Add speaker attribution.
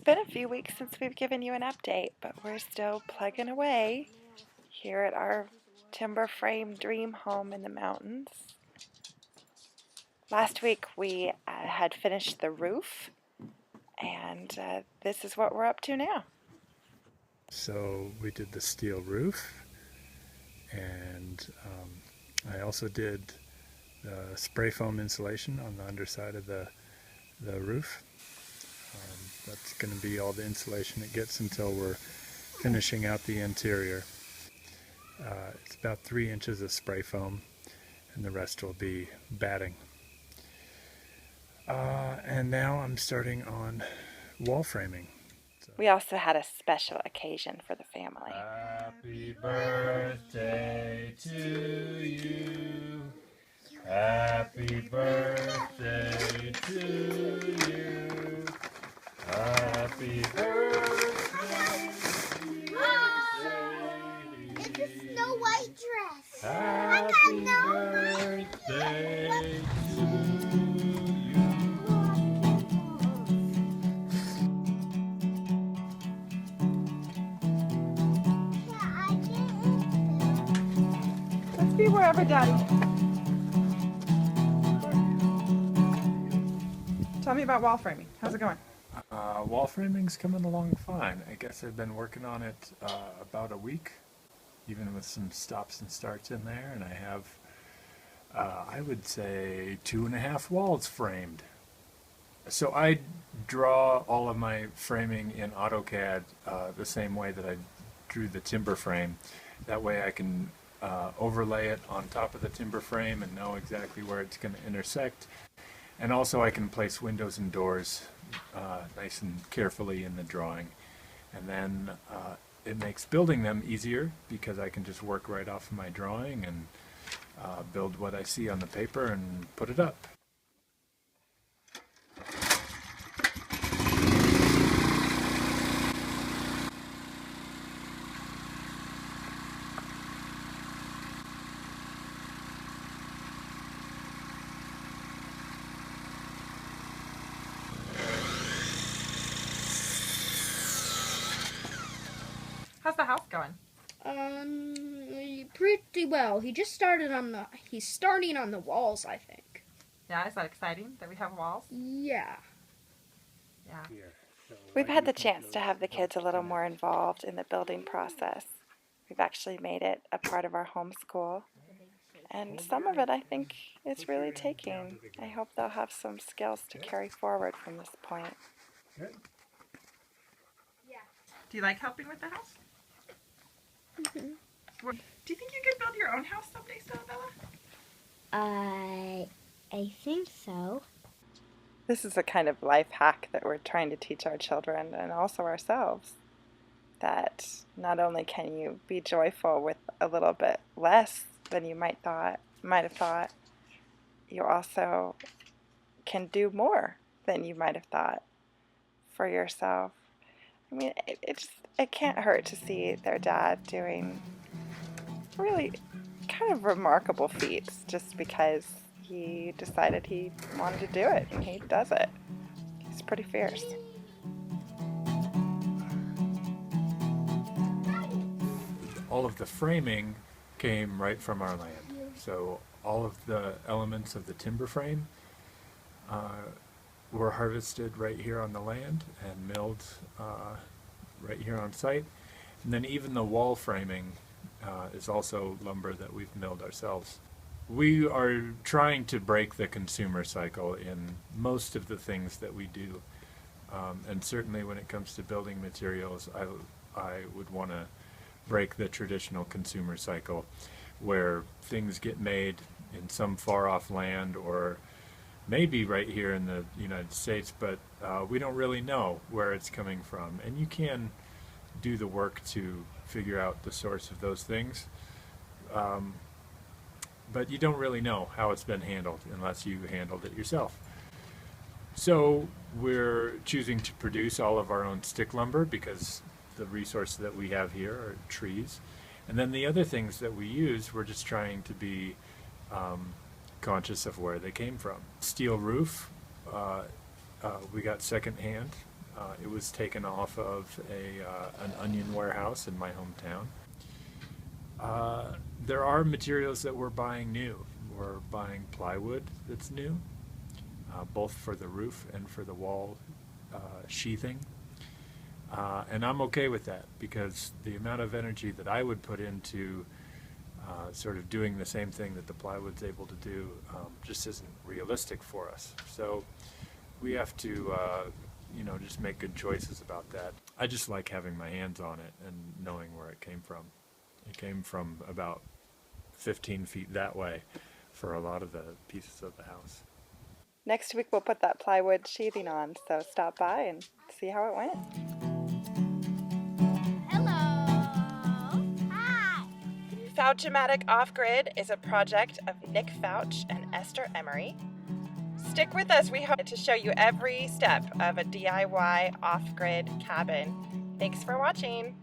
Speaker 1: been a few weeks since we've given you an update, but we're still plugging away here at our timber frame dream home in the mountains. Last week we had finished the roof, and this is what we're up to now.
Speaker 2: So we did the steel roof, and I also did the spray foam insulation on the underside of the roof. That's going to be all the insulation it gets until we're finishing out the interior. It's about 3 inches of spray foam, and the rest will be batting. And now I'm starting on wall framing.
Speaker 1: We also had a special occasion for the family.
Speaker 2: Happy birthday to you. Happy birthday to you. Happy birthday.
Speaker 3: It's a Snow White dress.
Speaker 2: Happy birthday to you.
Speaker 1: Let's be wherever, Daddy. Tell me about wall framing. How's it going?
Speaker 2: Wall framing's coming along fine. I guess I've been working on it about a week, even with some stops and starts in there, and I have, I would say, 2.5 walls framed. So I draw all of my framing in AutoCAD the same way that I drew the timber frame. That way I can overlay it on top of the timber frame and know exactly where it's going to intersect. And also I can place windows and doors nice and carefully in the drawing. And then it makes building them easier because I can just work right off of my drawing and build what I see on the paper and put it up.
Speaker 1: How's the house going?
Speaker 3: Pretty well. He's starting on the walls, I think.
Speaker 1: Yeah, is that exciting that we have walls?
Speaker 3: Yeah.
Speaker 1: Yeah. We've had the chance to have the kids a little more involved in the building process. We've actually made it a part of our homeschool. And some of it, I think, is really taking. I hope they'll have some skills to carry forward from this point.
Speaker 2: Good.
Speaker 1: Do you like helping with the house? Mm-hmm. Do you think you could build your own house someday, Bella?
Speaker 4: I think so.
Speaker 1: This is a kind of life hack that we're trying to teach our children and also ourselves. That not only can you be joyful with a little bit less than you might have thought, you also can do more than you might have thought for yourself. I mean, it can't hurt to see their dad doing really kind of remarkable feats just because he decided he wanted to do it, and he does it. He's pretty fierce.
Speaker 2: All of the framing came right from our land. So all of the elements of the timber frame were harvested right here on the land and milled right here on site. And then even the wall framing is also lumber that we've milled ourselves. We are trying to break the consumer cycle in most of the things that we do. And certainly when it comes to building materials, I would want to break the traditional consumer cycle where things get made in some far off land or maybe right here in the United States, but we don't really know where it's coming from. And you can do the work to figure out the source of those things, but you don't really know how it's been handled unless you handled it yourself. So we're choosing to produce all of our own stick lumber because the resources that we have here are trees. And then the other things that we use, we're just trying to be conscious of where they came from. Steel roof, we got secondhand It was taken off of an onion warehouse in my hometown. There are materials that we're buying new. We're buying plywood that's new, both for the roof and for the wall sheathing. And I'm okay with that because the amount of energy that I would put into sort of doing the same thing that the plywood's able to do just isn't realistic for us. So we have to, just make good choices about that. I just like having my hands on it and knowing where it came from. It came from about 15 feet that way for a lot of the pieces of the house.
Speaker 1: Next week we'll put that plywood sheathing on, so stop by and see how it went.
Speaker 4: Hello. Hi.
Speaker 1: Fouch-O-Matic Off-Grid is a project of Nick Fouch and Esther Emery. Stick with us, we hope to show you every step of a DIY off-grid cabin. Thanks for watching.